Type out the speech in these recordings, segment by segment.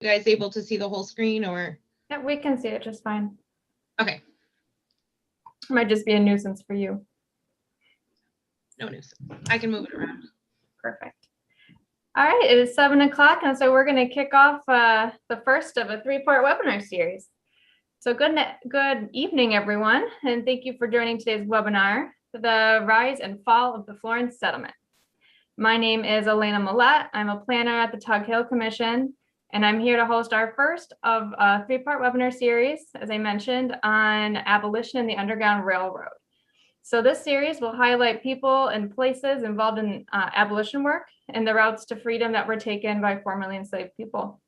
guys able to see the whole screen or? Yeah, we can see it just fine. Okay. It might just be a nuisance for you. No nuisance. I can move it around. Perfect. All right, it is 7 o'clock, and so we're going to kick off the first of a 3-part webinar series. So good evening, everyone, and thank you for joining today's webinar, The Rise and Fall of the Florence Settlement. My name is Elena Millette. I'm a planner at the Tug Hill Commission, and I'm here to host our first of a 3-part webinar series, as I mentioned, on abolition in the Underground Railroad. So this series will highlight people and places involved in abolition work and the routes to freedom that were taken by formerly enslaved people.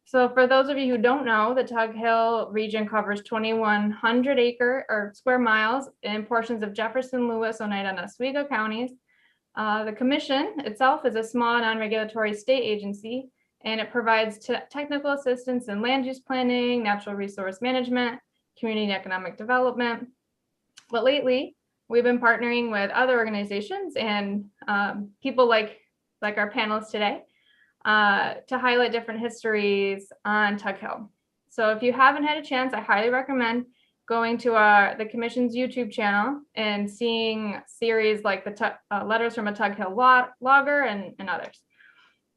So for those of you who don't know, the Tug Hill region covers 2,100 square miles in portions of Jefferson, Lewis, Oneida, and Oswego counties. The commission itself is a small non-regulatory state agency, and it provides technical assistance in land use planning, natural resource management, community and economic development. But lately, we've been partnering with other organizations and people like our panelists today to highlight different histories on Tug Hill. So if you haven't had a chance, I highly recommend going to the Commission's YouTube channel and seeing series like the Letters from a Tug Hill Logger and others.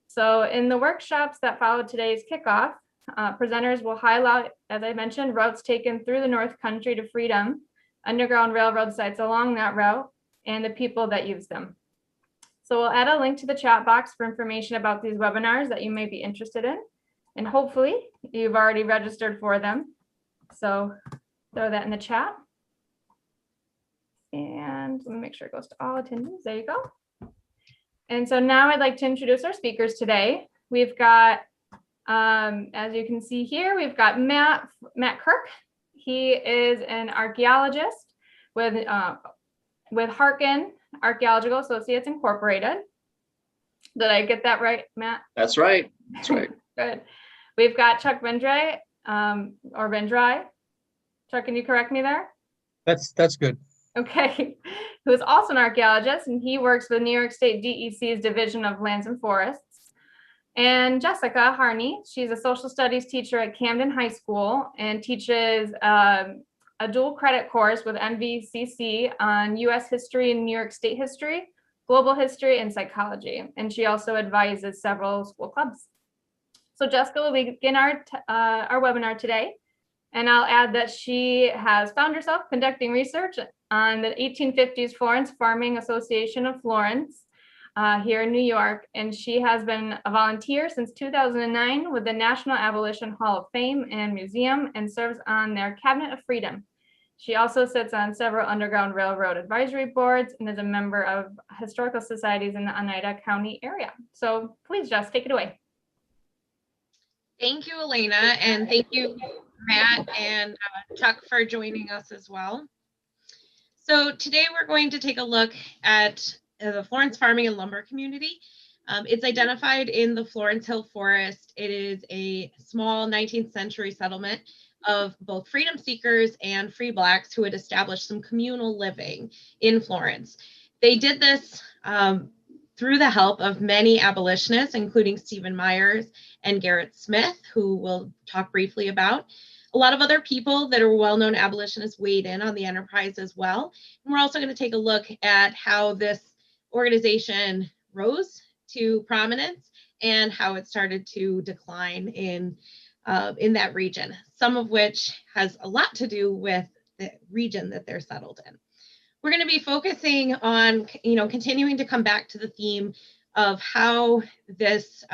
So in the workshops that followed today's kickoff, presenters will highlight, as I mentioned, routes taken through the North Country to freedom, Underground Railroad sites along that route, and the people that use them. So we'll add a link to the chat box for information about these webinars that you may be interested in. And hopefully you've already registered for them. So throw that in the chat. And let me make sure it goes to all attendees. There you go. And so now I'd like to introduce our speakers today. We've got, as you can see here, we've got Matt Kirk. He is an archaeologist with Harkin Archaeological Associates Incorporated. Did I get that right, Matt? That's right. That's right. Good. We've got Chuck Vendry, or Vendry. Chuck, can you correct me there? That's good. Okay. Who is also an archaeologist, and he works with New York State DEC's Division of Lands and Forests. And Jessica Harney, she's a social studies teacher at Camden High School and teaches a dual credit course with NVCC on U.S. history and New York State history, global history, and psychology. And she also advises several school clubs. So Jessica will begin our webinar today. And I'll add that she has found herself conducting research on the 1850s Florence Farming Association of Florence here in New York. And she has been a volunteer since 2009 with the National Abolition Hall of Fame and Museum and serves on their Cabinet of Freedom. She also sits on several Underground Railroad advisory boards and is a member of historical societies in the Oneida County area. So please, Jess, take it away. Thank you, Elena, and thank you, Matt and Chuck, for joining us as well. So today we're going to take a look at the Florence farming and lumber community. It's identified in the Florence Hill Forest. It is a small 19th century settlement of both freedom seekers and free Blacks who had established some communal living in Florence. They did this through the help of many abolitionists, including Stephen Myers and Garrett Smith, who we'll talk briefly about. A lot of other people that are well-known abolitionists weighed in on the enterprise as well. And we're also going to take a look at how this organization rose to prominence and how it started to decline in that region, some of which has a lot to do with the region that they're settled in. We're going to be focusing on, continuing to come back to the theme of how this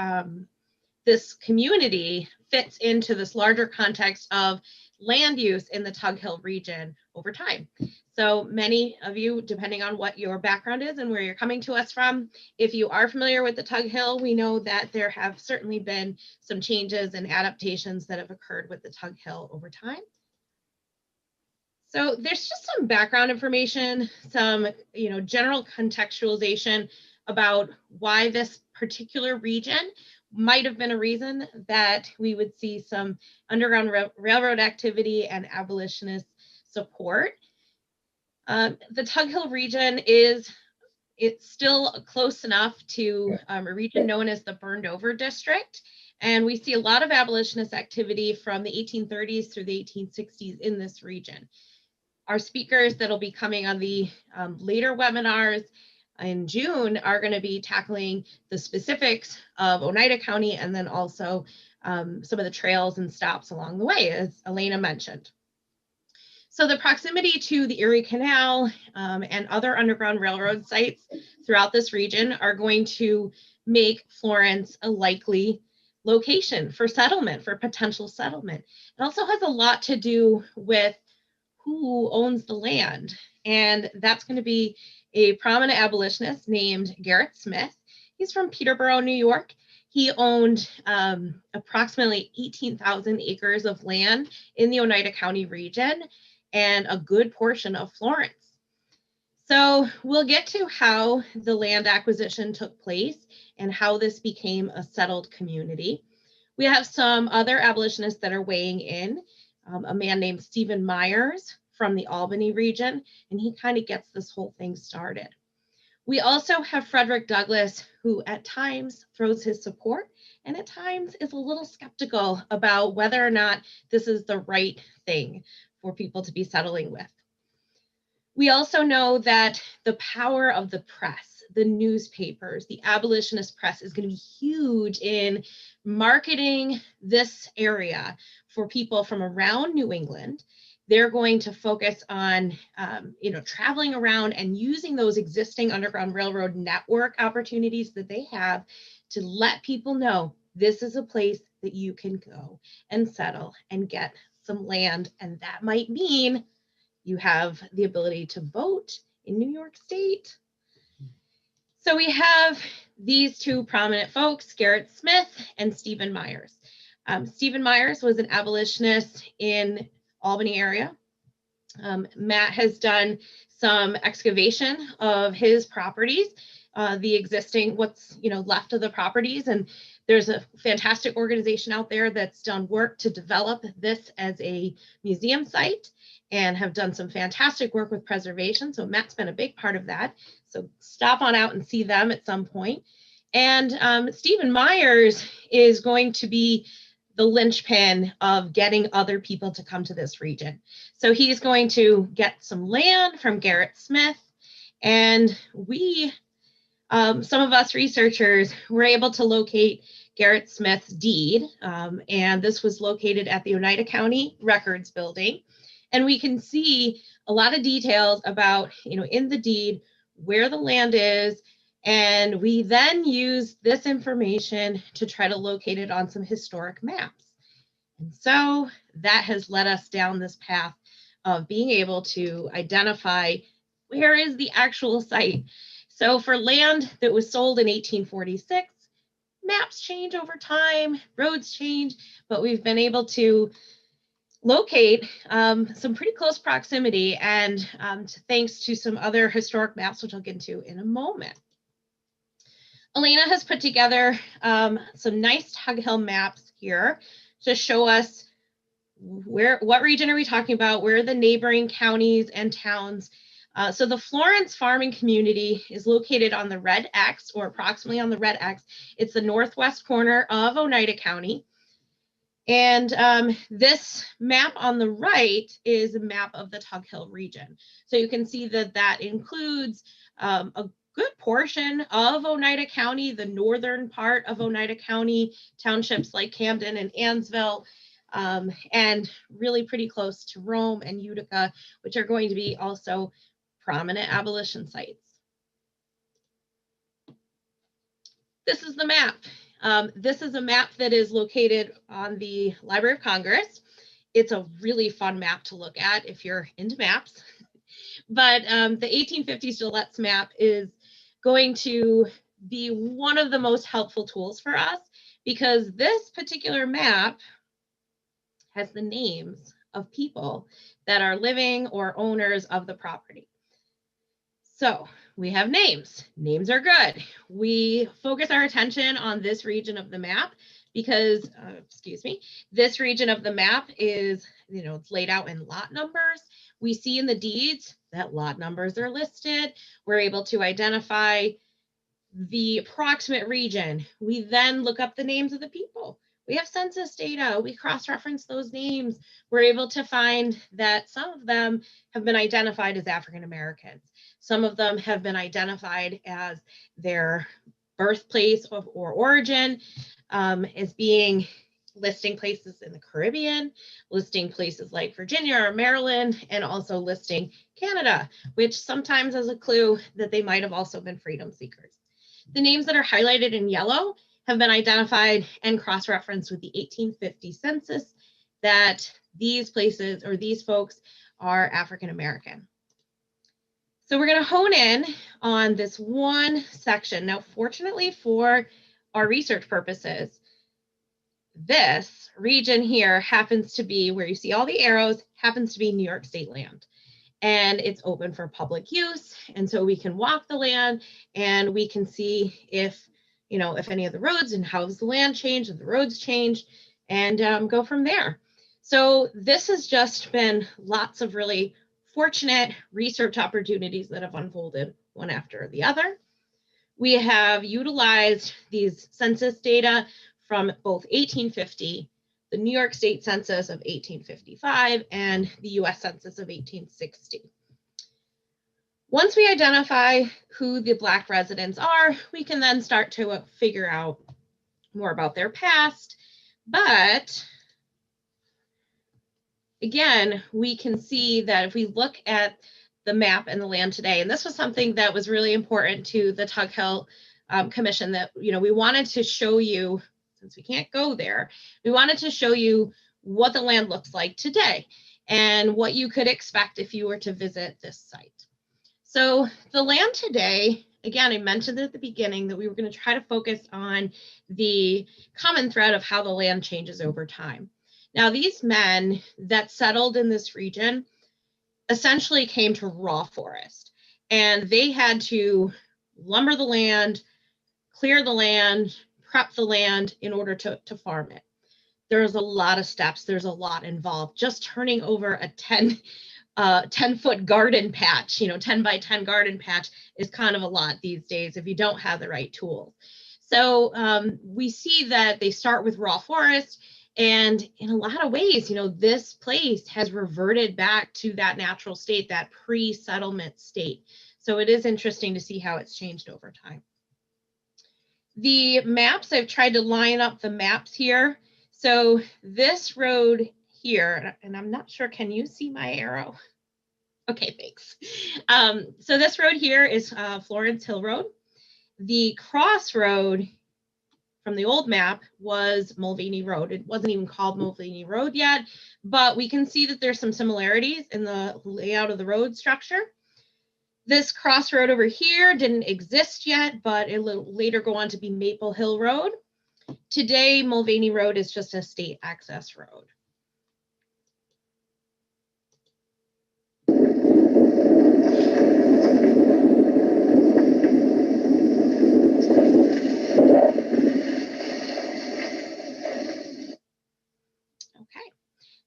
community fits into this larger context of land use in the Tug Hill region over time. So many of you, depending on what your background is and where you're coming to us from, if you are familiar with the Tug Hill, we know that there have certainly been some changes and adaptations that have occurred with the Tug Hill over time. So there's just some background information, some general contextualization about why this particular region might have been a reason that we would see some Underground Railroad activity and abolitionist support. The Tug Hill region it's still close enough to a region known as the Burned Over District. And we see a lot of abolitionist activity from the 1830s through the 1860s in this region. Our speakers that'll be coming on the later webinars in June are going to be tackling the specifics of Oneida County and then also some of the trails and stops along the way, as Elena mentioned. So the proximity to the Erie Canal and other Underground Railroad sites throughout this region are going to make Florence a likely location for settlement, for potential settlement. It also has a lot to do with who owns the land. And that's going to be a prominent abolitionist named Gerrit Smith. He's from Peterborough, New York. He owned approximately 18,000 acres of land in the Oneida County region and a good portion of Florence. So we'll get to how the land acquisition took place and how this became a settled community. We have some other abolitionists that are weighing in, a man named Stephen Myers from the Albany region, and he kind of gets this whole thing started. We also have Frederick Douglass, who at times throws his support and at times is a little skeptical about whether or not this is the right thing for people to be settling with. We also know that the power of the press, the newspapers, the abolitionist press is going to be huge in marketing this area for people from around New England. They're going to focus on, traveling around and using those existing Underground Railroad network opportunities that they have to let people know this is a place that you can go and settle and get some land. And that might mean you have the ability to vote in New York State. So we have these two prominent folks, Gerrit Smith and Stephen Myers. Stephen Myers was an abolitionist in Albany area. Matt has done some excavation of his properties, the existing, what's left of the properties, and there's a fantastic organization out there that's done work to develop this as a museum site and have done some fantastic work with preservation. So Matt's been a big part of that. So stop on out and see them at some point. And Stephen Myers is going to be the linchpin of getting other people to come to this region. So he's going to get some land from Gerrit Smith, and we, some of us researchers, were able to locate Gerrit Smith's deed, and this was located at the Oneida County Records Building. And we can see a lot of details about, in the deed, where the land is, and we then use this information to try to locate it on some historic maps. And so that has led us down this path of being able to identify where is the actual site. So for land that was sold in 1846, maps change over time, roads change, but we've been able to locate some pretty close proximity, and thanks to some other historic maps, which I'll get into in a moment. Elena has put together some nice Tug Hill maps here to show us what region are we talking about, where are the neighboring counties and towns. So the Florence farming community is located on the red X, or approximately on the red X. It's the northwest corner of Oneida County. And this map on the right is a map of the Tug Hill region. So you can see that that includes a good portion of Oneida County, the northern part of Oneida County, townships like Camden and Ansville, and really pretty close to Rome and Utica, which are going to be also prominent abolition sites. This is the map. This is a map that is located on the Library of Congress. It's a really fun map to look at if you're into maps. But the 1850s Gillette's map is going to be one of the most helpful tools for us, because this particular map has the names of people that are living or owners of the property. So we have names. Names are good. We focus our attention on this region of the map because, this region of the map is, it's laid out in lot numbers. We see in the deeds that lot numbers are listed. We're able to identify the approximate region. We then look up the names of the people. We have census data. We cross-reference those names. We're able to find that some of them have been identified as African Americans. Some of them have been identified as their birthplace or origin, as being listing places in the Caribbean, listing places like Virginia or Maryland, and also listing Canada, which sometimes is a clue that they might have also been freedom seekers. The names that are highlighted in yellow have been identified and cross-referenced with the 1850 census that these places or these folks are African American. So we're going to hone in on this one section. Now, fortunately for our research purposes, this region here happens to be where you see all the arrows, happens to be New York State land. And it's open for public use. And so we can walk the land and we can see if, if any of the roads and how has the land changed, if the roads changed, and go from there. So this has just been lots of really fortunate research opportunities that have unfolded one after the other. We have utilized these census data from both 1850, the New York State Census of 1855, and the US Census of 1860. Once we identify who the Black residents are, we can then start to figure out more about their past. But again, we can see that if we look at the map and the land today, and this was something that was really important to the Tug Hill Commission, that we wanted to show you, since we can't go there, we wanted to show you what the land looks like today and what you could expect if you were to visit this site. So the land today, again, I mentioned at the beginning that we were going to try to focus on the common thread of how the land changes over time. Now, these men that settled in this region essentially came to raw forest, and they had to lumber the land, clear the land, prep the land in order to farm it. There's a lot of steps. There's a lot involved. Just turning over a 10-foot garden patch, 10 by 10 garden patch is kind of a lot these days if you don't have the right tools. So we see that they start with raw forest, and in a lot of ways, this place has reverted back to that natural state, that pre-settlement state. So it is interesting to see how it's changed over time. The maps, I've tried to line up the maps here. So this road here, and I'm not sure, can you see my arrow? Okay, thanks. So this road here is Florence Hill Road. The crossroad from the old map was Mulvaney Road. It wasn't even called Mulvaney Road yet, but we can see that there's some similarities in the layout of the road structure. This crossroad over here didn't exist yet, but it will later go on to be Maple Hill Road. Today, Mulvaney Road is just a state access road. Okay,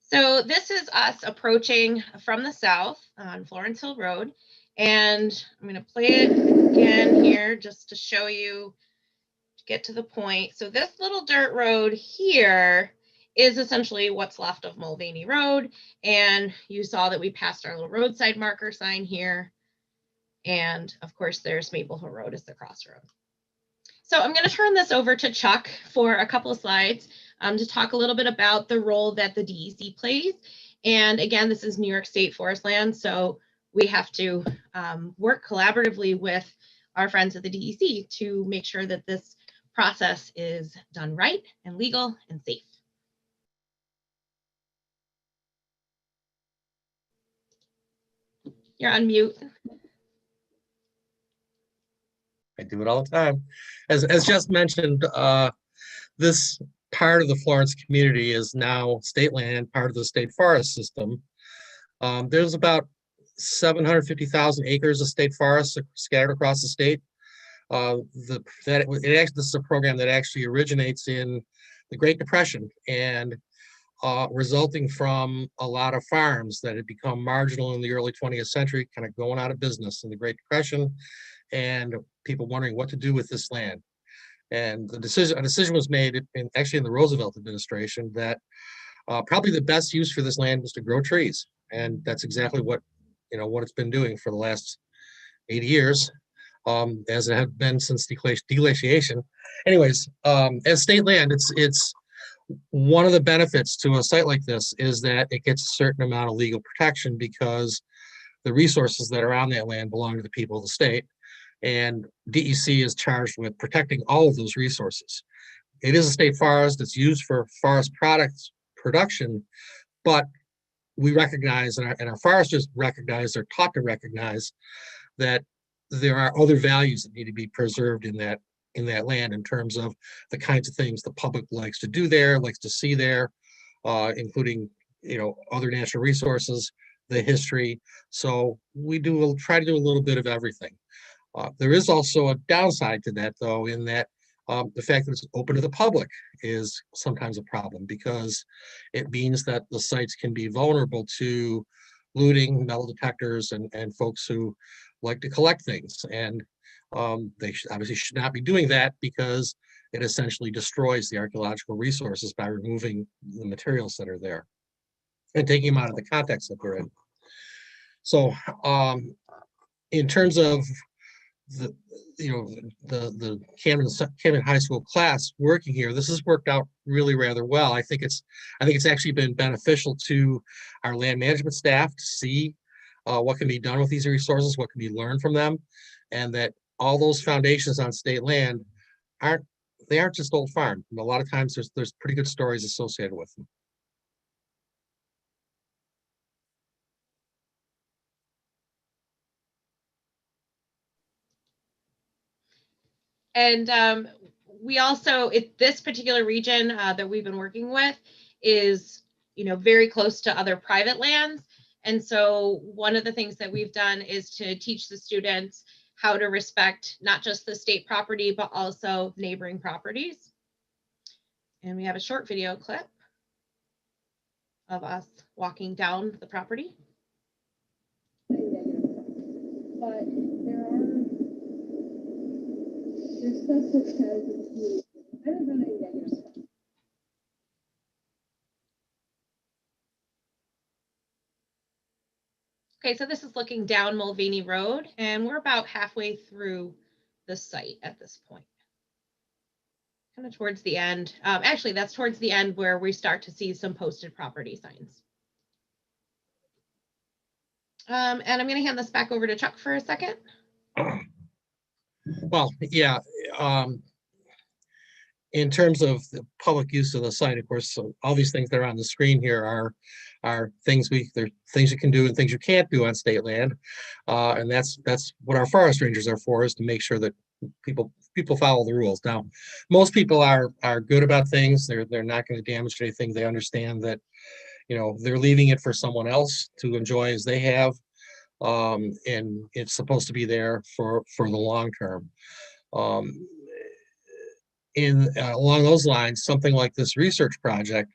so this is us approaching from the south on Florence Hill Road, and I'm going to play it again here just to show you, to get to the point. So this little dirt road here is essentially what's left of Mulvaney Road, and you saw that we passed our little roadside marker sign here, and of course there's Maple Hill Road as the crossroad. So I'm going to turn this over to Chuck for a couple of slides to talk a little bit about the role that the DEC plays. And again, this is New York State forest land, so we have to work collaboratively with our friends at the DEC to make sure that this process is done right and legal and safe. You're on mute. I do it all the time. As just mentioned, this part of the Florence community is now state land, part of the state forest system. There's about 750,000 acres of state forests scattered across the state. This is a program that actually originates in the Great Depression, and resulting from a lot of farms that had become marginal in the early 20th century, kind of going out of business in the Great Depression, and people wondering what to do with this land. And a decision was made actually in the Roosevelt administration that probably the best use for this land was to grow trees. And that's exactly what it's been doing for the last 80 years, as it had been since deglaciation. Anyways, as state land, it's one of the benefits to a site like this is that it gets a certain amount of legal protection because the resources that are on that land belong to the people of the state, and DEC is charged with protecting all of those resources. It is a state forest. It's used for forest products production, but we recognize, and our foresters recognize, they're taught to recognize that there are other values that need to be preserved in that land in terms of the kinds of things the public likes to do there, likes to see there, including other natural resources, the history. So we'll try to do a little bit of everything. There is also a downside to that, though, in that the fact that it's open to the public is sometimes a problem because it means that the sites can be vulnerable to looting, metal detectors, and folks who like to collect things. And they obviously should not be doing that because it essentially destroys the archaeological resources by removing the materials that are there and taking them out of the context that they're in. So in terms of the Camden High School class working here, this has worked out really rather well. I think it's actually been beneficial to our land management staff to see what can be done with these resources, what can be learned from them, and that all those foundations on state land aren't just old farm. A lot of times there's pretty good stories associated with them. And we also, this particular region that we've been working with is, very close to other private lands. And so one of the things that we've done is to teach the students how to respect not just the state property, but also neighboring properties. And we have a short video clip of us walking down the property. But there's stuff that says I don't know any negative stuff. Okay, so this is looking down Mulvaney Road, and we're about halfway through the site at this point. Kind of towards the end. Actually, that's towards the end where we start to see some posted property signs. And I'm going to hand this back over to Chuck for a second. Well, yeah. In terms of the public use of the site, of course, so all these things that are on the screen here are things things you can do and things you can't do on state land, and that's what our forest rangers are for, is to make sure that people follow the rules. Now, most people are good about things. They're not going to damage anything. They understand that they're leaving it for someone else to enjoy as they have, and it's supposed to be there for the long term. Along those lines, something like this research project,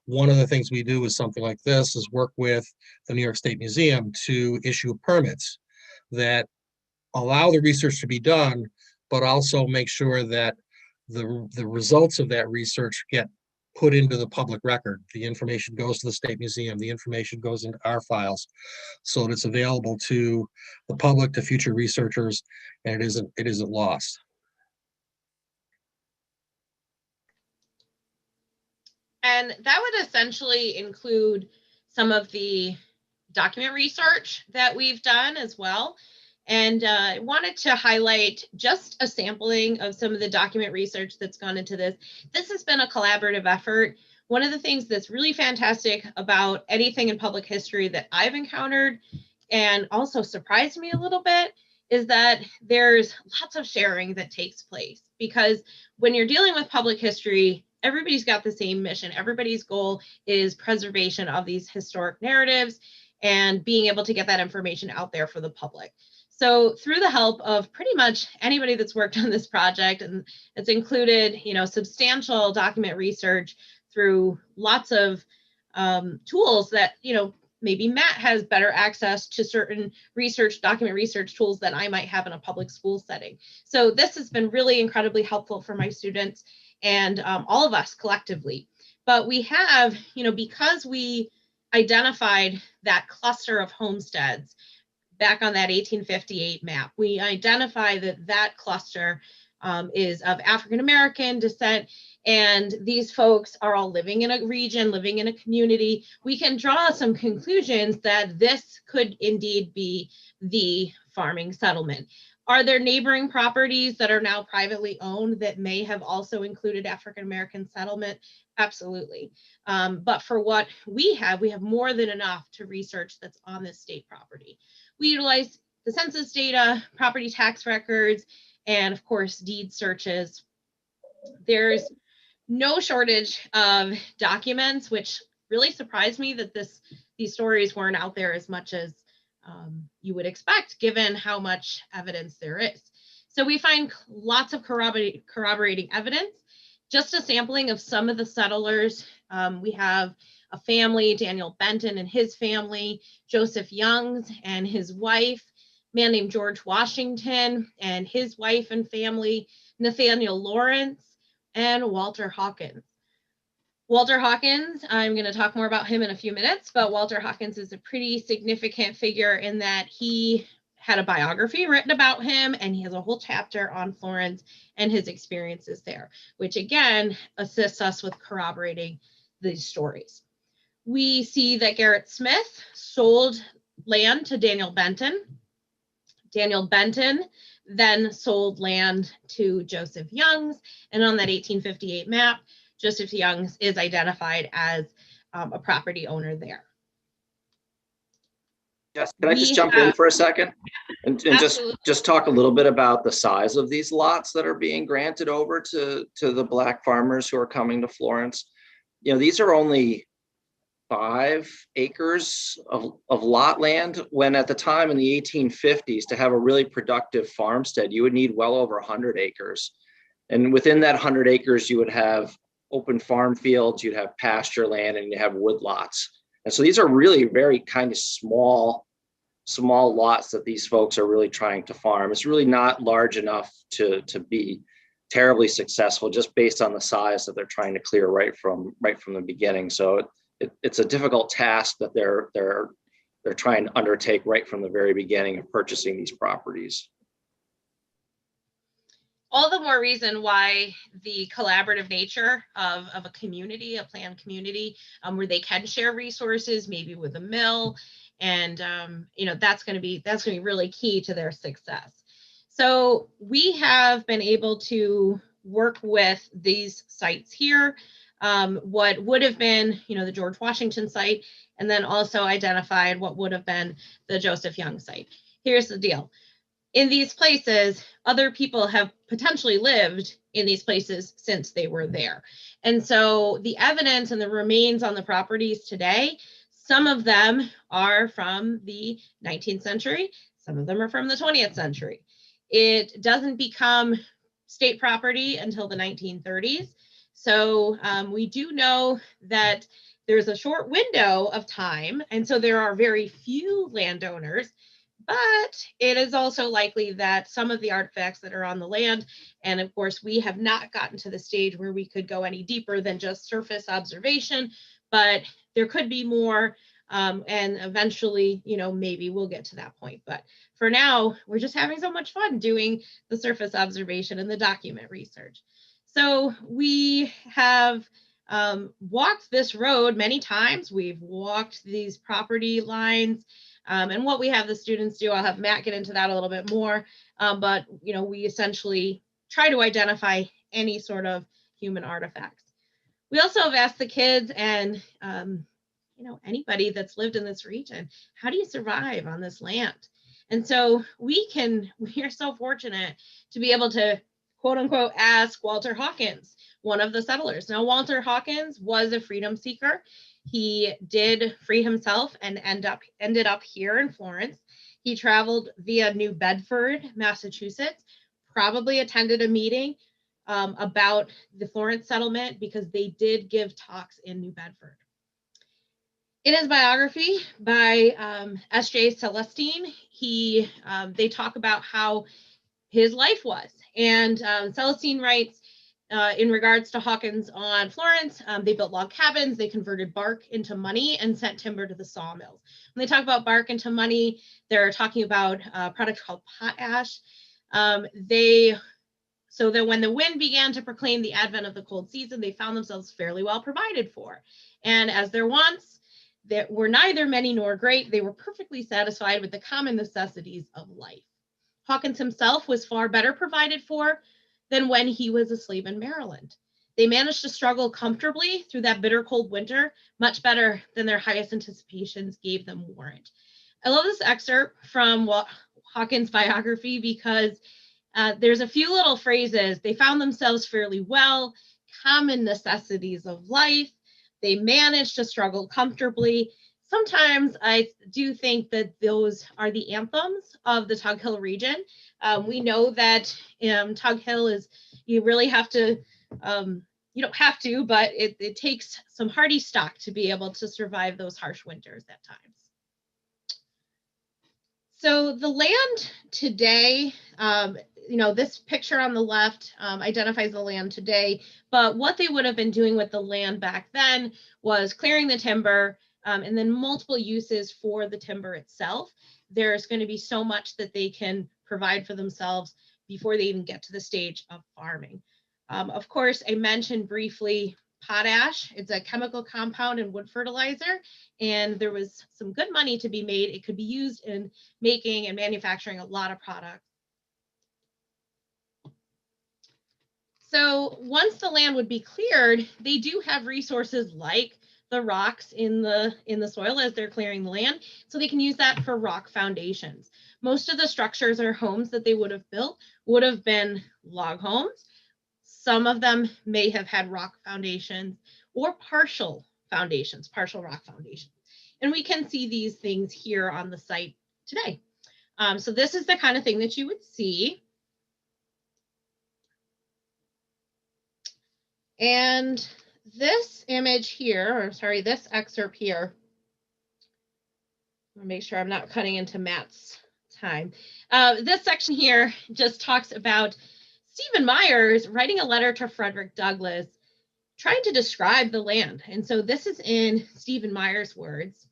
one of the things we do with something like this is work with the New York State Museum to issue permits that allow the research to be done, but also make sure that the results of that research get put into the public record. The information goes to the State Museum, the information goes into our files, so that it's available to the public, to future researchers, and it isn't lost. And that would essentially include some of the document research that we've done as well. And I wanted to highlight just a sampling of some of the document research that's gone into this. This has been a collaborative effort. One of the things that's really fantastic about anything in public history that I've encountered, and also surprised me a little bit, is that there's lots of sharing that takes place. Because when you're dealing with public history, everybody's got the same mission. Everybody's goal is preservation of these historic narratives and being able to get that information out there for the public. So through the help of pretty much anybody that's worked on this project, and it's included, substantial document research through lots of tools that, maybe Matt has better access to certain document research tools that I might have in a public school setting. So this has been really incredibly helpful for my students and all of us collectively. But we have, because we identified that cluster of homesteads back on that 1858 map, we identify that cluster is of African-American descent, and these folks are all living in a region, living in a community. We can draw some conclusions that this could indeed be the farming settlement. Are there neighboring properties that are now privately owned that may have also included African-American settlement? Absolutely. But for what we have more than enough to research that's on this state property. We utilize the census data, property tax records, and of course, deed searches. There's no shortage of documents, which really surprised me that these stories weren't out there as much as you would expect, given how much evidence there is. So we find lots of corroborating evidence. Just a sampling of some of the settlers. We have a family, Daniel Benton and his family, Joseph Youngs and his wife, a man named George Washington and his wife and family, Nathaniel Lawrence, and Walter Hawkins. Walter Hawkins, I'm going to talk more about him in a few minutes, but Walter Hawkins is a pretty significant figure in that he had a biography written about him, and he has a whole chapter on Florence and his experiences there, which again assists us with corroborating these stories. We see that Garrett Smith sold land to Daniel Benton. Daniel Benton then sold land to Joseph Youngs, and on that 1858 map, Joseph Youngs is identified as a property owner there. Yes, can I just jump in for a second and just talk a little bit about the size of these lots that are being granted over to the Black farmers who are coming to Florence? These are only 5 acres of lot land, when at the time in the 1850s, to have a really productive farmstead, you would need well over 100 acres. And within that 100 acres, you would have open farm fields, you'd have pasture land, and you have wood lots. And so these are really very kind of small lots that these folks are really trying to farm. It's really not large enough to be terribly successful, just based on the size that they're trying to clear right from the beginning. So it's a difficult task that they're trying to undertake right from the very beginning of purchasing these properties. All the more reason why the collaborative nature of a community, a planned community, where they can share resources, maybe with a mill, and that's going to be really key to their success. So we have been able to work with these sites here, what would have been, the George Washington site, and then also identified what would have been the Joseph Young site. Here's the deal. In these places, other people have potentially lived in these places since they were there. And so the evidence and the remains on the properties today, some of them are from the 19th century, some of them are from the 20th century. It doesn't become state property until the 1930s. So we do know that there's a short window of time, and so there are very few landowners. But it is also likely that some of the artifacts that are on the land, and of course, we have not gotten to the stage where we could go any deeper than just surface observation, but there could be more, and eventually, maybe we'll get to that point. But for now, we're just having so much fun doing the surface observation and the document research. So we have walked this road many times. We've walked these property lines. And what we have the students do, I'll have Matt get into that a little bit more, but we essentially try to identify any sort of human artifacts. We also have asked the kids and anybody that's lived in this region, how do you survive on this land? And so we are so fortunate to be able to, quote unquote, ask Walter Hawkins, one of the settlers. Now, Walter Hawkins was a freedom seeker. He did free himself and ended up here in Florence. He traveled via New Bedford, Massachusetts, probably attended a meeting about the Florence settlement, because they did give talks in New Bedford. In his biography by S.J. Celestine, they talk about how his life was. And Celestine writes, in regards to Hawkins on Florence, they built log cabins, they converted bark into money and sent timber to the sawmills. When they talk about bark into money, they're talking about a product called potash. So that when the wind began to proclaim the advent of the cold season, they found themselves fairly well provided for. And as their wants that were neither many nor great, they were perfectly satisfied with the common necessities of life. Hawkins himself was far better provided for than when he was a slave in Maryland. They managed to struggle comfortably through that bitter cold winter, much better than their highest anticipations gave them warrant. I love this excerpt from Hawkins' biography because there's a few little phrases. They found themselves fairly well, common necessities of life. They managed to struggle comfortably. Sometimes I do think that those are the anthems of the Tug Hill region. We know that Tug Hill is, you really have to, you don't have to, but it takes some hardy stock to be able to survive those harsh winters at times. So the land today, this picture on the left identifies the land today, but what they would have been doing with the land back then was clearing the timber and then multiple uses for the timber itself. There's going to be so much that they can provide for themselves before they even get to the stage of farming. Of course, I mentioned briefly potash. It's a chemical compound in wood fertilizer, and there was some good money to be made. It could be used in making and manufacturing a lot of products. So once the land would be cleared, they do have resources like the rocks in the soil as they're clearing the land, so they can use that for rock foundations. Most of the structures or homes that they would have built would have been log homes. Some of them may have had rock foundations or partial foundations, partial rock foundations. And we can see these things here on the site today. So this is the kind of thing that you would see. And this image here, or sorry, this excerpt here, I'll make sure I'm not cutting into Matt's time. This section here just talks about Stephen Myers writing a letter to Frederick Douglass, trying to describe the land. And so this is in Stephen Myers' words.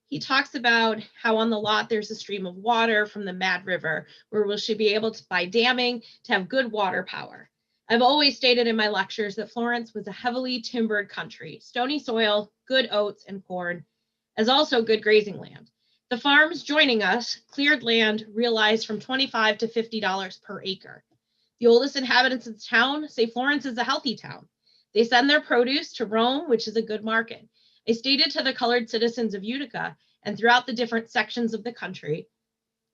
He talks about how on the lot there's a stream of water from the Mad River, where we should be able to, by damming, to have good water power. I've always stated in my lectures that Florence was a heavily timbered country, stony soil, good oats and corn, as also good grazing land. The farms joining us, cleared land, realized from $25 to $50 per acre. The oldest inhabitants of the town say Florence is a healthy town. They send their produce to Rome, which is a good market. I stated to the colored citizens of Utica and throughout the different sections of the country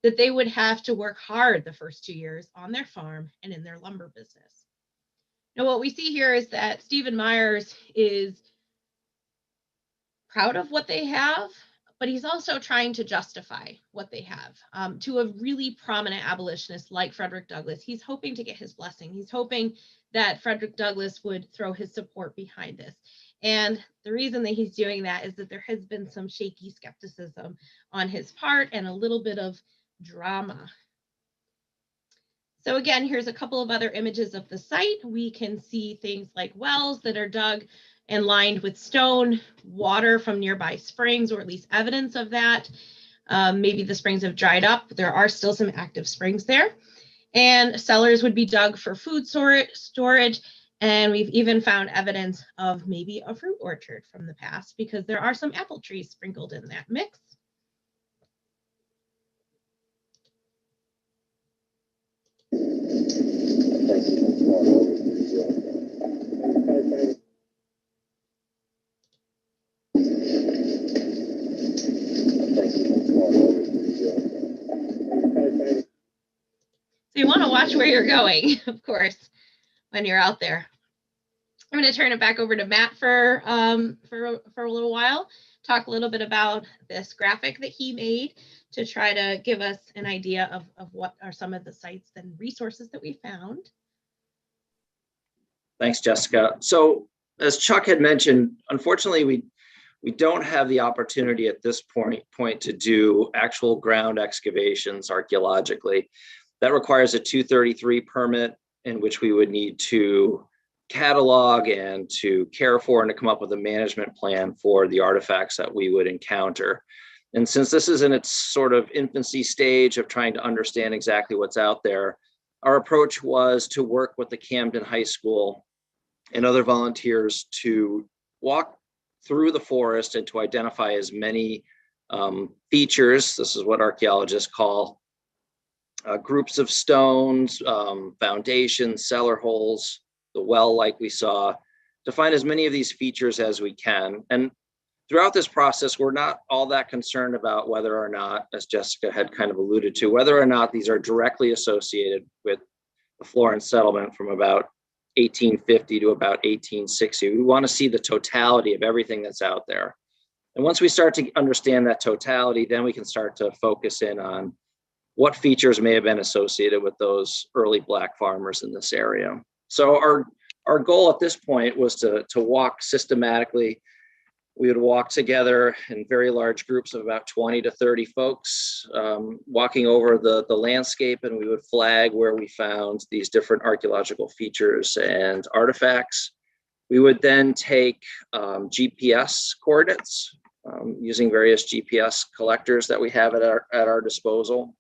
that they would have to work hard the first 2 years on their farm and in their lumber business. Now, what we see here is that Stephen Myers is proud of what they have, but he's also trying to justify what they have. To a really prominent abolitionist like Frederick Douglass, he's hoping to get his blessing. He's hoping that Frederick Douglass would throw his support behind this. And the reason that he's doing that is that there has been some shaky skepticism on his part and a little bit of drama. So again, here's a couple of other images of the site. We can see things like wells that are dug and lined with stone, water from nearby springs, or at least evidence of that. Maybe the springs have dried up. There are still some active springs there. And cellars would be dug for food storage. And we've even found evidence of maybe a fruit orchard from the past, because there are some apple trees sprinkled in that mix. So you want to watch where you're going, of course, when you're out there. I'm going to turn it back over to Matt for a little while, talk a little bit about this graphic that he made to try to give us an idea of what are some of the sites and resources that we found. Thanks, Jessica. So as Chuck had mentioned, unfortunately, We don't have the opportunity at this point to do actual ground excavations archaeologically. That requires a 233 permit, in which we would need to catalog and to care for and to come up with a management plan for the artifacts that we would encounter. And since this is in its sort of infancy stage of trying to understand exactly what's out there, our approach was to work with the Camden High School and other volunteers to walk through the forest and to identify as many features. This is what archaeologists call groups of stones, foundations, cellar holes, the well like we saw, to find as many of these features as we can. And throughout this process, we're not all that concerned about whether or not, as Jessica had kind of alluded to, whether or not these are directly associated with the Florence settlement from about 1850 to about 1860. We want to see the totality of everything that's out there. And once we start to understand that totality, then we can start to focus in on what features may have been associated with those early Black farmers in this area. So our goal at this point was to walk systematically. We would walk together in very large groups of about 20 to 30 folks, walking over the landscape, and we would flag where we found these different archaeological features and artifacts. We would then take GPS coordinates using various GPS collectors that we have at our disposal.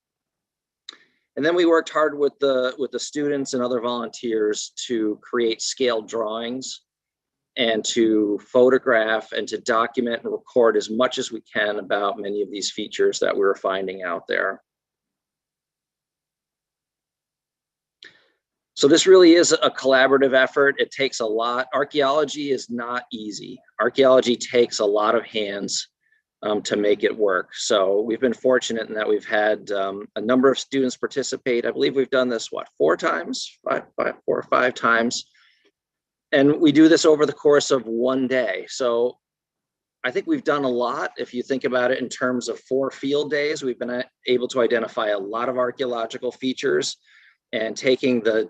And then we worked hard with the students and other volunteers to create scale drawings and to photograph and to document and record as much as we can about many of these features that we were finding out there. So this really is a collaborative effort. It takes a lot. Archaeology is not easy. Archaeology takes a lot of hands to make it work. So we've been fortunate in that we've had a number of students participate. I believe we've done this, what, 4 or 5 times. And we do this over the course of one day. So I think we've done a lot. If you think about it in terms of 4 field days, we've been able to identify a lot of archaeological features, and taking the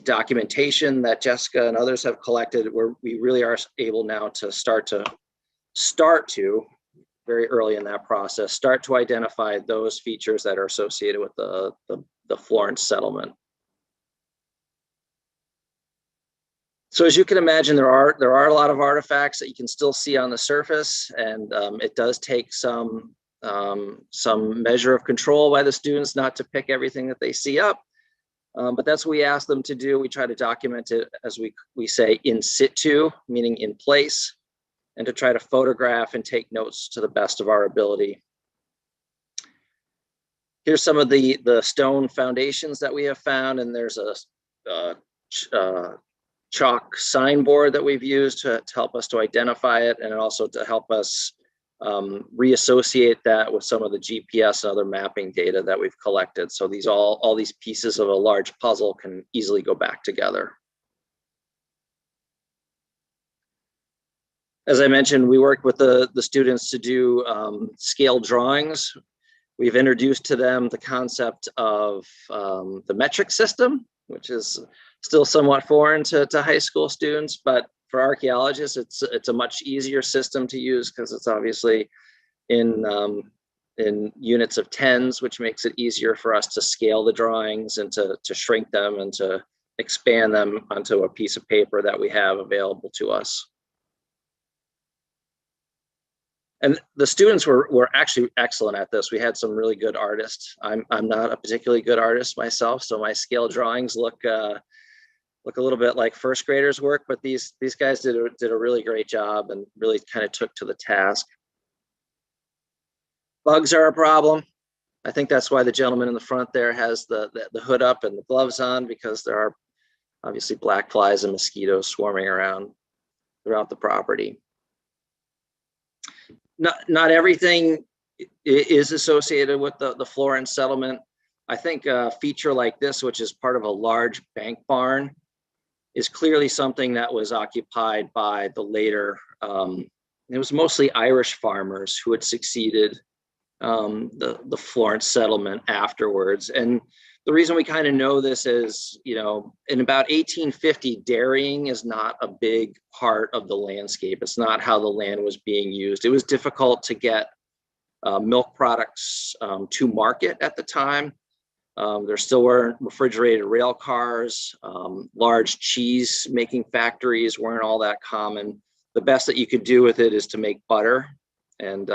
documentation that Jessica and others have collected, we really are able now to start to very early in that process, start to identify those features that are associated with the Florence settlement. So as you can imagine, there are a lot of artifacts that you can still see on the surface, and it does take some measure of control by the students not to pick everything that they see up. But that's what we ask them to do. We try to document it, as we say, in situ, meaning in place, and to try to photograph and take notes to the best of our ability. Here's some of the stone foundations that we have found, and there's a chalk signboard that we've used to help us to identify it, and also to help us reassociate that with some of the GPS and other mapping data that we've collected. So these all these pieces of a large puzzle can easily go back together. As I mentioned, we worked with the students to do scale drawings. We've introduced to them the concept of the metric system, which is still somewhat foreign to high school students, but for archaeologists, it's a much easier system to use because it's obviously in units of tens, which makes it easier for us to scale the drawings and to shrink them and to expand them onto a piece of paper that we have available to us. And the students were actually excellent at this. We had some really good artists. I'm not a particularly good artist myself, so my scale drawings look a little bit like first graders work, but these guys did a really great job and really kind of took to the task. Bugs are a problem. I think that's why the gentleman in the front there has the hood up and the gloves on, because there are obviously black flies and mosquitoes swarming around throughout the property. Not everything is associated with the Florence settlement. I think a feature like this, which is part of a large bank barn, is clearly something that was occupied by the later, it was mostly Irish farmers who had succeeded the Florence settlement afterwards. And The reason we kind of know this is, in about 1850, dairying is not a big part of the landscape. It's not how the land was being used. It was difficult to get milk products to market at the time. There still weren't refrigerated rail cars. Large cheese making factories weren't all that common. The best that you could do with it is to make butter. And,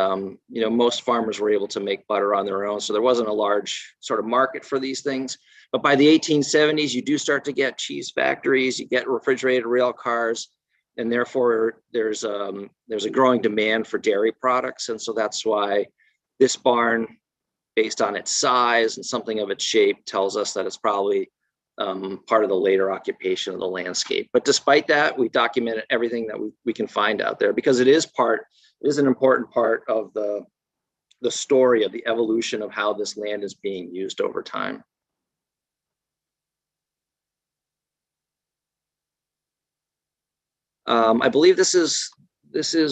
most farmers were able to make butter on their own. So there wasn't a large sort of market for these things. But by the 1870s, you do start to get cheese factories, you get refrigerated rail cars, and therefore there's a growing demand for dairy products. And so that's why this barn, based on its size and something of its shape, tells us that it's probably part of the later occupation of the landscape. But despite that, we documented everything that we can find out there, because it is an important part of the story of the evolution of how this land is being used over time. I believe this is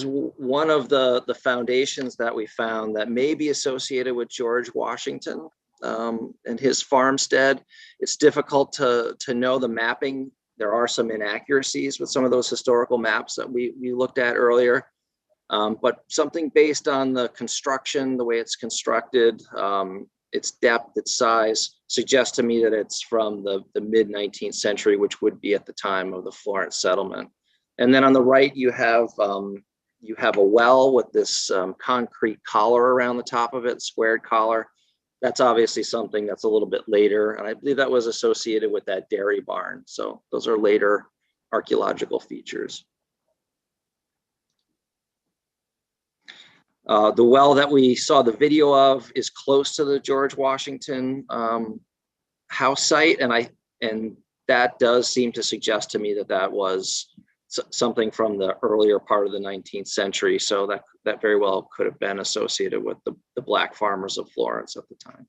one of the foundations that we found that may be associated with George Washington and his farmstead. It's difficult to know the mapping. There are some inaccuracies with some of those historical maps that we looked at earlier. But something based on the construction, the way it's constructed, its depth, its size, suggests to me that it's from the mid-19th century, which would be at the time of the Florence settlement. And then on the right, you have a well with this concrete collar around the top of it, squared collar. That's obviously something that's a little bit later, and I believe that was associated with that dairy barn. So those are later archaeological features. The well that we saw the video of is close to the George Washington house site, and that does seem to suggest to me that was something from the earlier part of the 19th century. So that very well could have been associated with the black farmers of Florence at the time.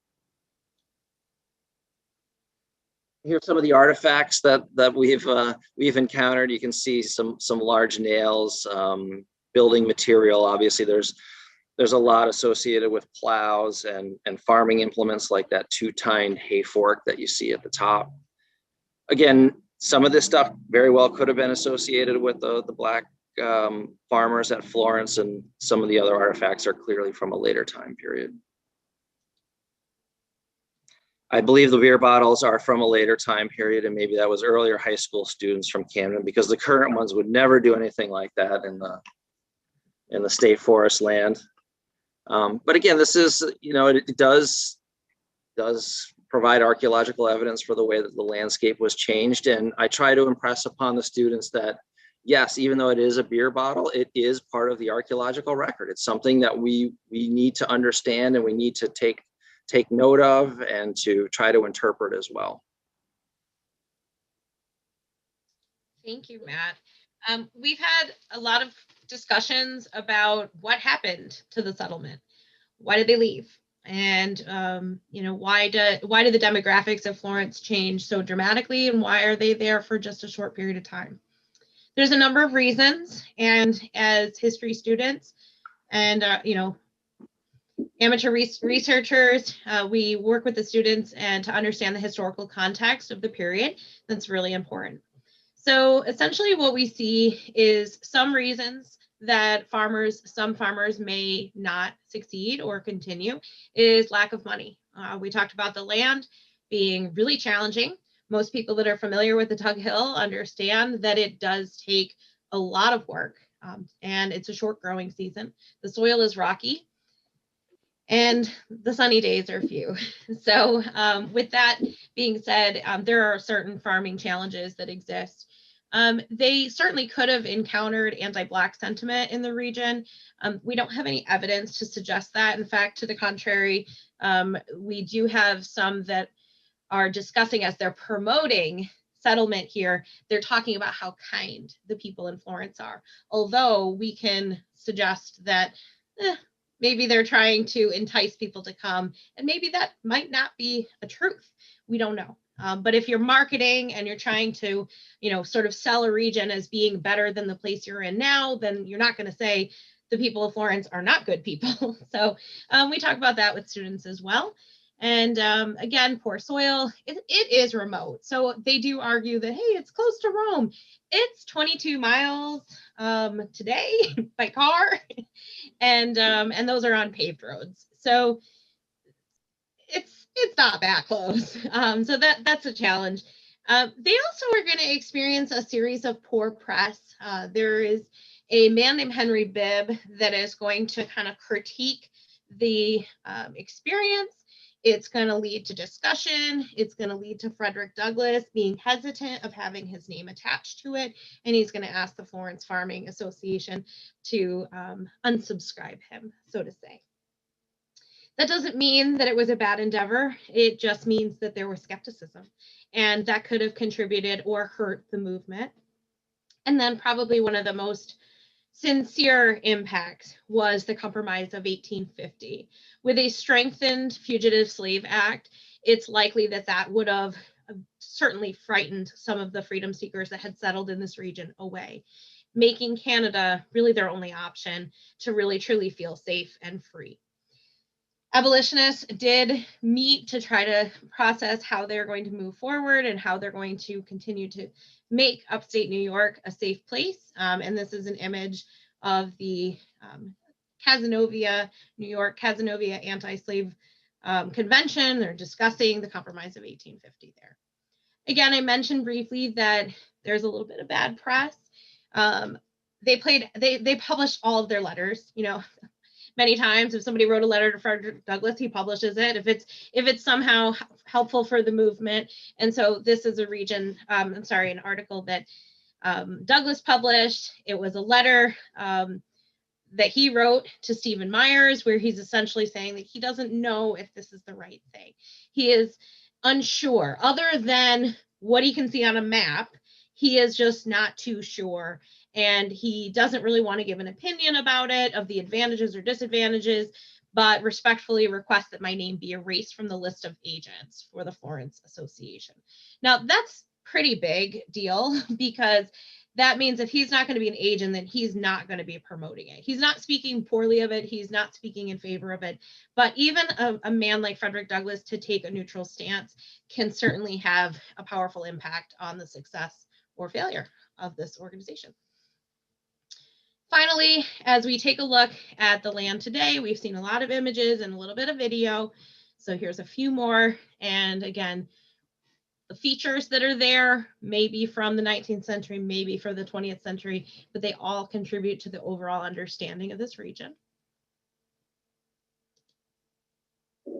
Here's some of the artifacts that we've encountered. You can see some large nails, building material. Obviously, there's a lot associated with plows and farming implements like that two-tined hay fork that you see at the top. Again, some of this stuff very well could have been associated with the black farmers at Florence, and some of the other artifacts are clearly from a later time period. I believe the beer bottles are from a later time period, and maybe that was earlier high school students from Camden, because the current ones would never do anything like that in the state forest land. But again, this is, it does provide archaeological evidence for the way that the landscape was changed. And I try to impress upon the students that, yes, even though it is a beer bottle, it is part of the archaeological record. It's something that we need to understand, and we need to take note of and to try to interpret as well. Thank you, Matt. We've had a lot of discussions about what happened to the settlement. Why did they leave? And why do the demographics of Florence change so dramatically, and why are they there for just a short period of time? There's a number of reasons, and as history students and amateur researchers, we work with the students and to understand the historical context of the period. That's really important. So essentially what we see is some reasons that some farmers may not succeed or continue is lack of money. We talked about the land being really challenging. Most people that are familiar with the Tug Hill understand that it does take a lot of work, and it's a short growing season. The soil is rocky, and the sunny days are few. So with that being said, there are certain farming challenges that exist. They certainly could have encountered anti-Black sentiment in the region. We don't have any evidence to suggest that. In fact, to the contrary, we do have some that are discussing, as they're promoting settlement here, they're talking about how kind the people in Florence are. Although we can suggest that maybe they're trying to entice people to come, and maybe that might not be a truth. We don't know. But if you're marketing and you're trying to, sort of sell a region as being better than the place you're in now, then you're not going to say the people of Florence are not good people. So we talk about that with students as well. And again, poor soil, it is remote. So they do argue that, hey, it's close to Rome. It's 22 miles today by car, and those are on paved roads. So it's not that close. So that's a challenge. They also are going to experience a series of poor press. There is a man named Henry Bibb that is going to kind of critique the experience. It's going to lead to discussion. It's going to lead to Frederick Douglass being hesitant of having his name attached to it. And he's going to ask the Florence Farming Association to unsubscribe him, so to say. That doesn't mean that it was a bad endeavor. It just means that there was skepticism, and that could have contributed or hurt the movement. And then probably one of the most sincere impacts was the Compromise of 1850. With a strengthened Fugitive Slave Act, it's likely that that would have certainly frightened some of the freedom seekers that had settled in this region away, making Canada really their only option to really truly feel safe and free. Abolitionists did meet to try to process how they're going to move forward and how they're going to continue to make upstate New York a safe place. And this is an image of the Cazenovia, New York Cazenovia Anti-Slave Convention. They're discussing the Compromise of 1850 there. Again, I mentioned briefly that there's a little bit of bad press. They published all of their letters, you know. Many times, if somebody wrote a letter to Frederick Douglass, he publishes it if it's somehow helpful for the movement. And so this is a an article that Douglass published. It was a letter that he wrote to Stephen Myers, where he's essentially saying that he doesn't know if this is the right thing. He is unsure, other than what he can see on a map. He is just not too sure. And he doesn't really want to give an opinion about it, of the advantages or disadvantages, but respectfully request that my name be erased from the list of agents for the Florence Association. Now, that's pretty big deal, because that means if he's not going to be an agent, then he's not going to be promoting it. He's not speaking poorly of it. He's not speaking in favor of it. But even a man like Frederick Douglass to take a neutral stance can certainly have a powerful impact on the success or failure of this organization. Finally, as we take a look at the land today, we've seen a lot of images and a little bit of video. So here's a few more. And again, the features that are there may be from the 19th century, maybe for the 20th century, but they all contribute to the overall understanding of this region. A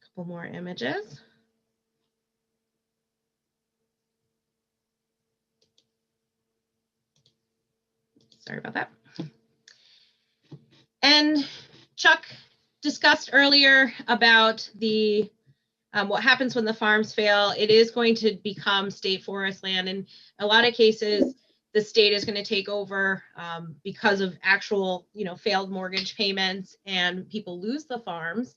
couple more images. Sorry about that. And Chuck discussed earlier about the what happens when the farms fail. It is going to become state forest land. In a lot of cases, the state is going to take over because of actual, failed mortgage payments, and people lose the farms.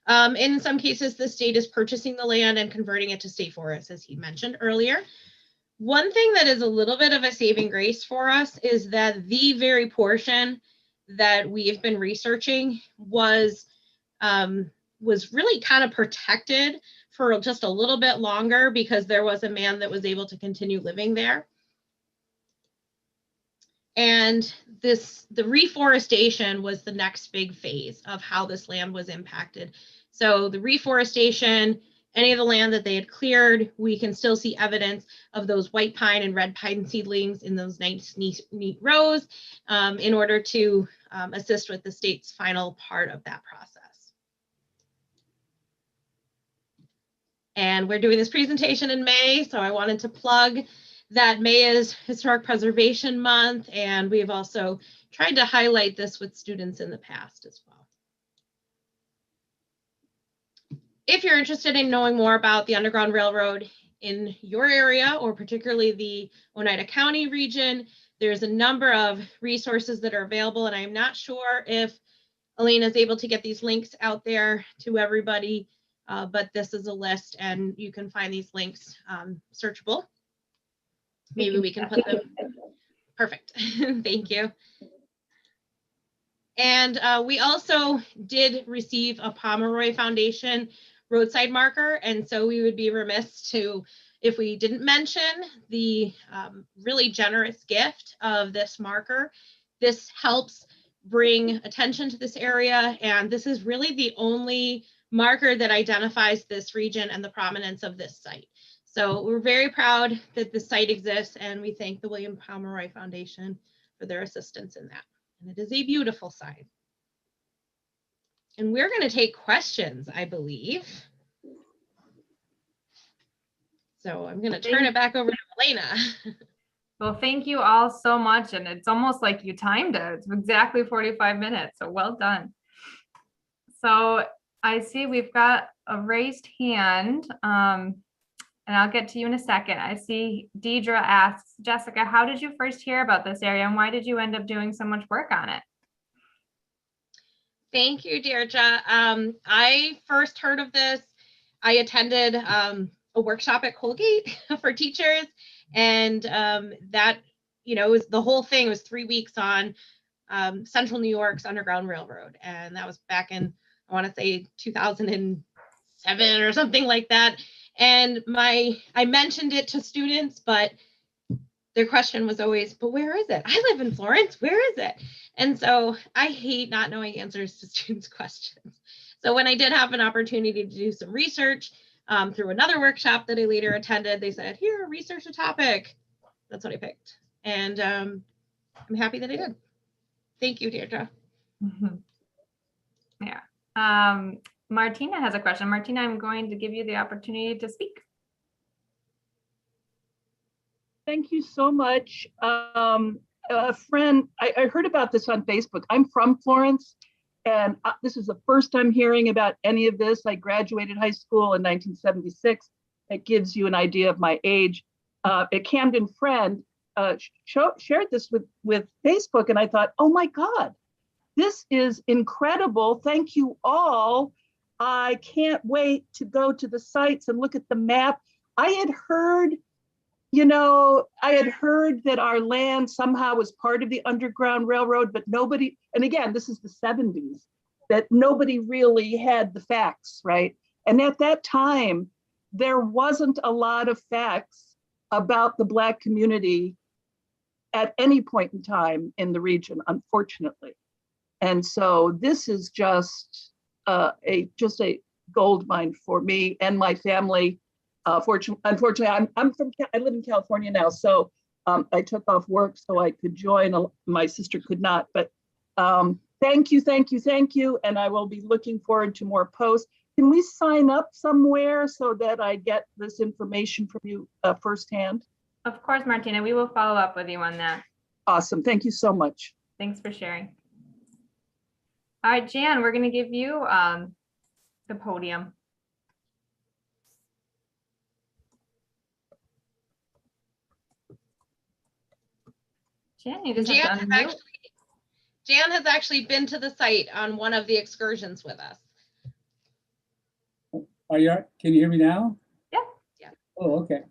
In some cases, the state is purchasing the land and converting it to state forest, as he mentioned earlier. One thing that is a little bit of a saving grace for us is that the very portion that we've been researching was really kind of protected for just a little bit longer, because there was a man that was able to continue living there. And the reforestation was the next big phase of how this land was impacted. So the reforestation, any of the land that they had cleared, we can still see evidence of those white pine and red pine seedlings in those nice, neat rows in order to assist with the state's final part of that process. And we're doing this presentation in May, so I wanted to plug that May is Historic Preservation Month, and we've also tried to highlight this with students in the past as well. If you're interested in knowing more about the Underground Railroad in your area, or particularly the Oneida County region, there's a number of resources that are available, and I'm not sure if Elena is able to get these links out there to everybody, but this is a list, and you can find these links searchable. Maybe we can put them. Perfect. Thank you. And we also did receive a Pomeroy Foundation roadside marker. And so we would be remiss if we didn't mention the really generous gift of this marker. This helps bring attention to this area. And this is really the only marker that identifies this region and the prominence of this site. So we're very proud that this site exists, and we thank the William Pomeroy Foundation for their assistance in that. And it is a beautiful site. And we're going to take questions, I believe. So I'm going to turn it back over to Elena. Well, thank you all so much. And it's almost like you timed it. It's exactly 45 minutes. So well done. So I see we've got a raised hand. And I'll get to you in a second. I see Deidre asks, Jessica, how did you first hear about this area and why did you end up doing so much work on it? Thank you, Deirdre. I first heard of this. I attended a workshop at Colgate for teachers, and that, was the whole thing was 3 weeks on Central New York's Underground Railroad, and that was back in, I want to say 2007 or something like that. And I mentioned it to students, but their question was always, but where is it? I live in Florence, where is it? And so I hate not knowing answers to students' questions. So when I did have an opportunity to do some research through another workshop that I later attended, they said, here, research a topic. That's what I picked. And I'm happy that I did. Thank you, Deirdre. Yeah. Martina has a question. Martina, I'm going to give you the opportunity to speak. Thank you so much. A friend, I heard about this on Facebook. I'm from Florence, and this is the first time hearing about any of this. I graduated high school in 1976. It gives you an idea of my age. A Camden friend shared this with Facebook, and I thought, oh my God, this is incredible. Thank you all. I can't wait to go to the sites and look at the map. I had heard that our land somehow was part of the Underground Railroad, but nobody, and again, this is the 70s, that nobody really had the facts, right? And at that time, there wasn't a lot of facts about the Black community at any point in time in the region, unfortunately. And so this is just a gold mine for me and my family. Unfortunately, I live in California now, so I took off work so I could join. My sister could not, but thank you, and I will be looking forward to more posts. Can we sign up somewhere so that I get this information from you firsthand? Of course, Martina, we will follow up with you on that. Awesome, thank you so much. Thanks for sharing. All right, Jan, we're going to give you the podium. Jan, you just have to unmute. Jan has actually been to the site on one of the excursions with us. Can you hear me now? Yeah. Yeah. Oh, okay.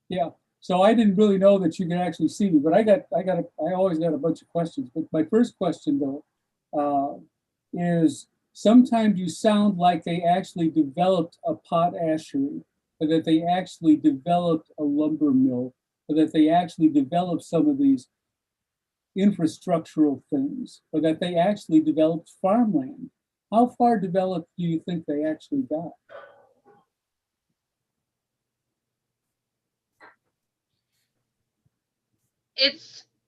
Yeah. So I didn't really know that you could actually see me, but I always got a bunch of questions. But my first question though is sometimes you sound like they actually developed a potashery, or that they actually developed a lumber mill, or that they actually developed some of these infrastructural things, or that they actually developed farmland. How far developed do you think they actually got?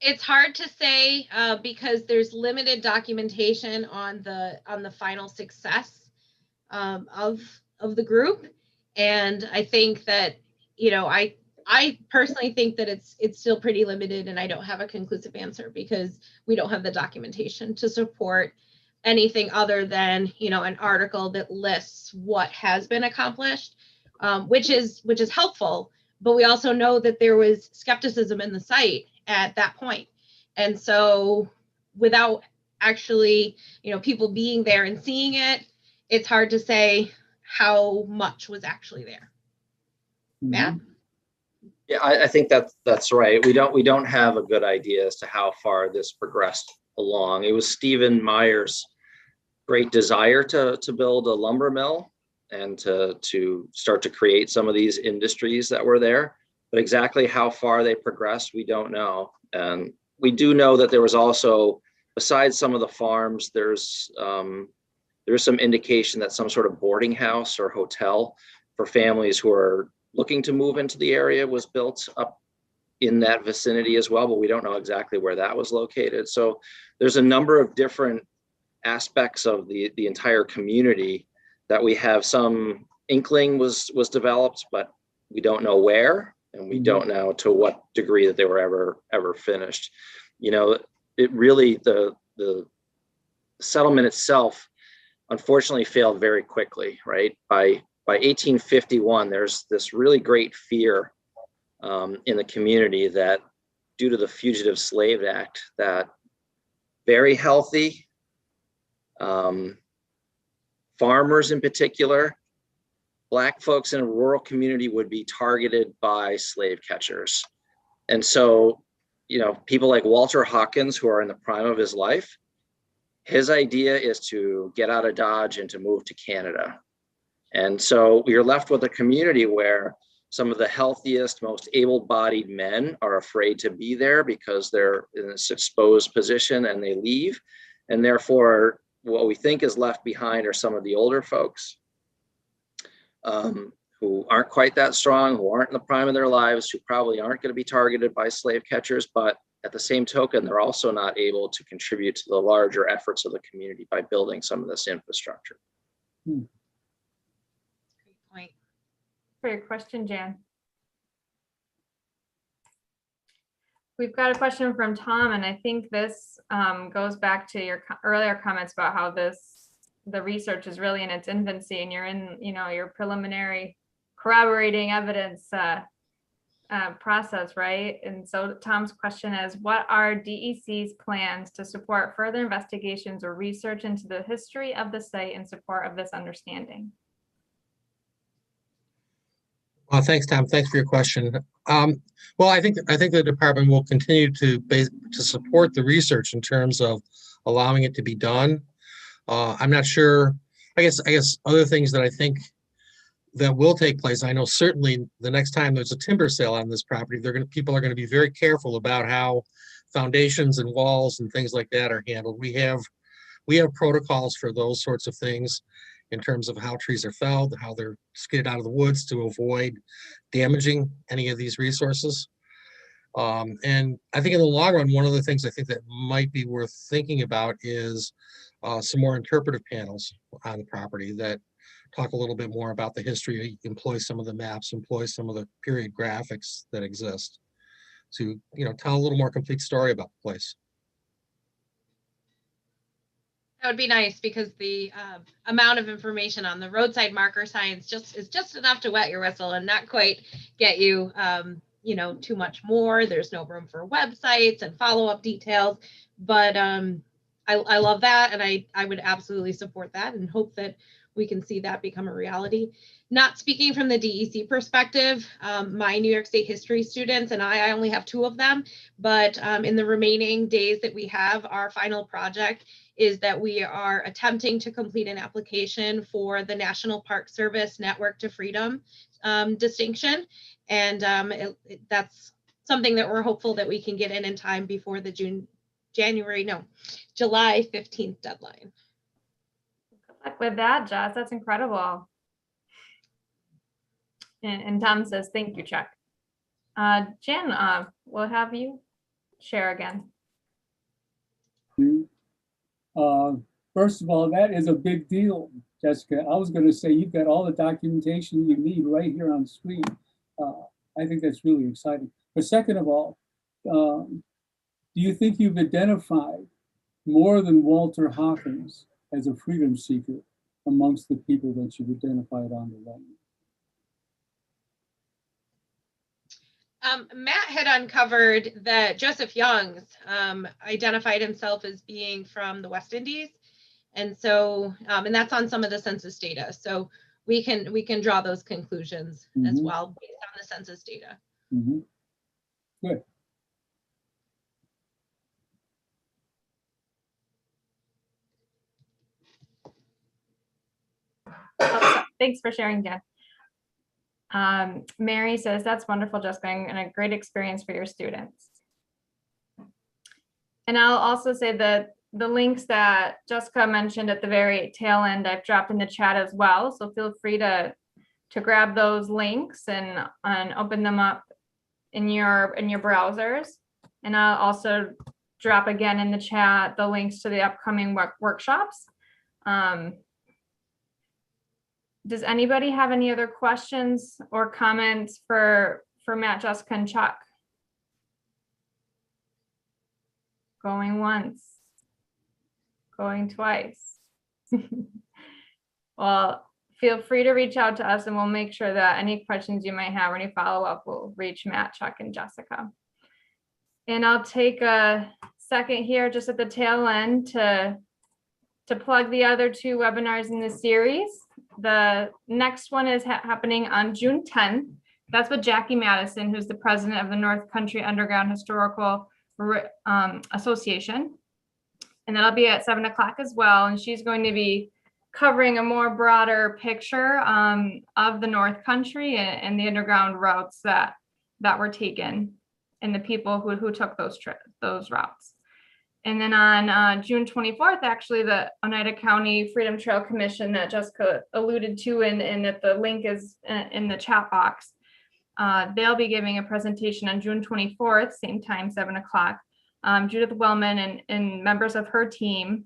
It's hard to say because there's limited documentation on the final success of the group, and I think that I personally think that it's still pretty limited, and I don't have a conclusive answer because we don't have the documentation to support anything other than an article that lists what has been accomplished, which is helpful. But we also know that there was skepticism in the site at that point, and so without actually people being there and seeing it, it's hard to say how much was actually there. Matt? Yeah, I think that's right. We don't have a good idea as to how far this progressed along. It was Stephen Meyer's great desire to build a lumber mill and to start to create some of these industries that were there. But exactly how far they progressed, we don't know. And we do know that there was also, besides some of the farms, there's some indication that some sort of boarding house or hotel for families who are looking to move into the area was built up in that vicinity as well, but we don't know exactly where that was located. So there's a number of different aspects of the entire community that we have some inkling was developed, but we don't know where, and we don't know to what degree that they were ever finished. You know, it really, the settlement itself unfortunately failed very quickly, right? By 1851, there's this really great fear in the community that due to the Fugitive Slave Act, that very healthy farmers in particular, Black folks in a rural community would be targeted by slave catchers. And so, you know, people like Walter Hawkins, who are in the prime of his life, his idea is to get out of Dodge and to move to Canada. And so you're left with a community where some of the healthiest, most able-bodied men are afraid to be there because they're in this exposed position and they leave. And therefore, what we think is left behind are some of the older folks who aren't quite that strong, who aren't in the prime of their lives, who probably aren't going to be targeted by slave catchers, but at the same token, they're also not able to contribute to the larger efforts of the community by building some of this infrastructure. Great point. For your question, Jan. We've got a question from Tom, and I think this goes back to your earlier comments about how the research is really in its infancy, and you're in, you know, your preliminary corroborating evidence process, right? And so Tom's question is, what are DEC's plans to support further investigations or research into the history of the site in support of this understanding? Thanks, Tom. Thanks for your question. Well, I think the department will continue to support the research in terms of allowing it to be done. I'm not sure. I guess other things that I think that will take place. I know certainly the next time there's a timber sale on this property, people are going to be very careful about how foundations and walls and things like that are handled. We have protocols for those sorts of things in terms of how trees are felled, how they're skidded out of the woods to avoid damaging any of these resources. And I think in the long run, one of the things I think that might be worth thinking about is some more interpretive panels on the property that talk a little bit more about the history, employ some of the maps, employ some of the period graphics that exist to, you know, tell a little more complete story about the place. That would be nice, because the amount of information on the roadside marker signs is just enough to wet your whistle and not quite get you, you know, too much more. There's no room for websites and follow-up details, but I love that, and I would absolutely support that and hope that we can see that become a reality. Not speaking from the DEC perspective, my New York State history students and I only have 2 of them, but in the remaining days that we have, our final project is that we are attempting to complete an application for the National Park Service Network to Freedom distinction. And that's something that we're hopeful that we can get in time before the July 15th deadline. Good luck with that, Joss. That's incredible. And Tom says, thank you, Chuck. Jen, we'll have you share again. First of all, that is a big deal, Jessica. I was going to say, you've got all the documentation you need right here on screen. I think that's really exciting. But second of all, do you think you've identified more than Walter Hawkins as a freedom seeker amongst the people that you've identified on the right? Matt had uncovered that Joseph Youngs identified himself as being from the West Indies. And so, and that's on some of the census data. So we can draw those conclusions as well based on the census data. Good. Thanks for sharing, Jen. Mary says, that's wonderful, Jessica, and a great experience for your students. And I'll also say that the links that Jessica mentioned at the very tail end, I've dropped in the chat as well. So feel free to grab those links and open them up in your browsers. And I'll also drop again in the chat the links to the upcoming workshops. Does anybody have any other questions or comments for Matt, Jessica, and Chuck? Going once, going twice. Well, feel free to reach out to us and we'll make sure that any questions you might have or any follow-up will reach Matt, Chuck, and Jessica. And I'll take a second here just at the tail end to plug the other 2 webinars in the series. The next one is happening on June 10th. That's with Jackie Madison, who's the president of the North Country Underground Historical Association. And that'll be at 7 o'clock as well. And she's going to be covering a more broader picture of the North Country and the underground routes that were taken and the people who took those routes. And then on June 24th, actually, the Oneida County Freedom Trail Commission that Jessica alluded to and that the link is in the chat box, they'll be giving a presentation on June 24th, same time, 7 o'clock. Judith Wellman and members of her team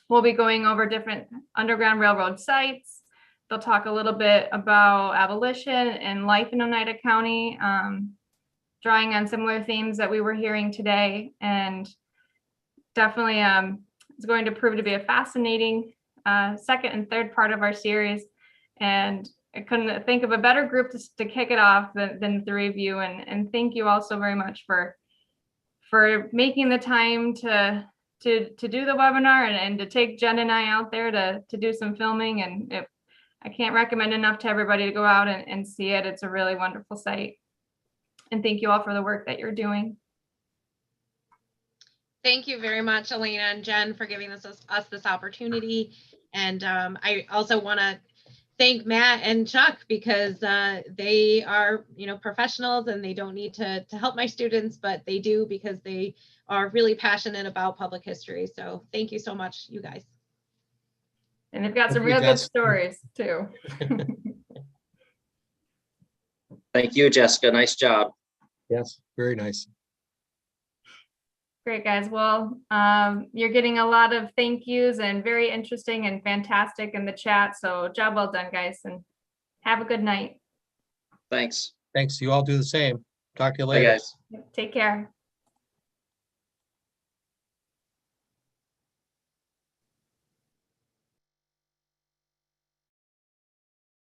will be going over different Underground Railroad sites. They'll talk a little bit about abolition and life in Oneida County, drawing on similar themes that we were hearing today, and definitely it's going to prove to be a fascinating second and third part of our series. And I couldn't think of a better group to kick it off than the 3 of you. And thank you all so very much for making the time to do the webinar and to take Jen and I out there to do some filming. And I can't recommend enough to everybody to go out and see it. It's a really wonderful site. And thank you all for the work that you're doing. Thank you very much, Elena and Jen, for giving us this opportunity. And I also want to thank Matt and Chuck, because they are, professionals, and they don't need to help my students, but they do because they are really passionate about public history. So thank you so much, you guys. And they've got some real good stories too. Thank you, Jessica. Nice job. Yes, very nice. Great, guys. Well, you're getting a lot of thank yous and very interesting and fantastic in the chat. So job well done, guys, and have a good night. Thanks. Thanks. You all do the same. Talk to you Bye, later. guys. Take care.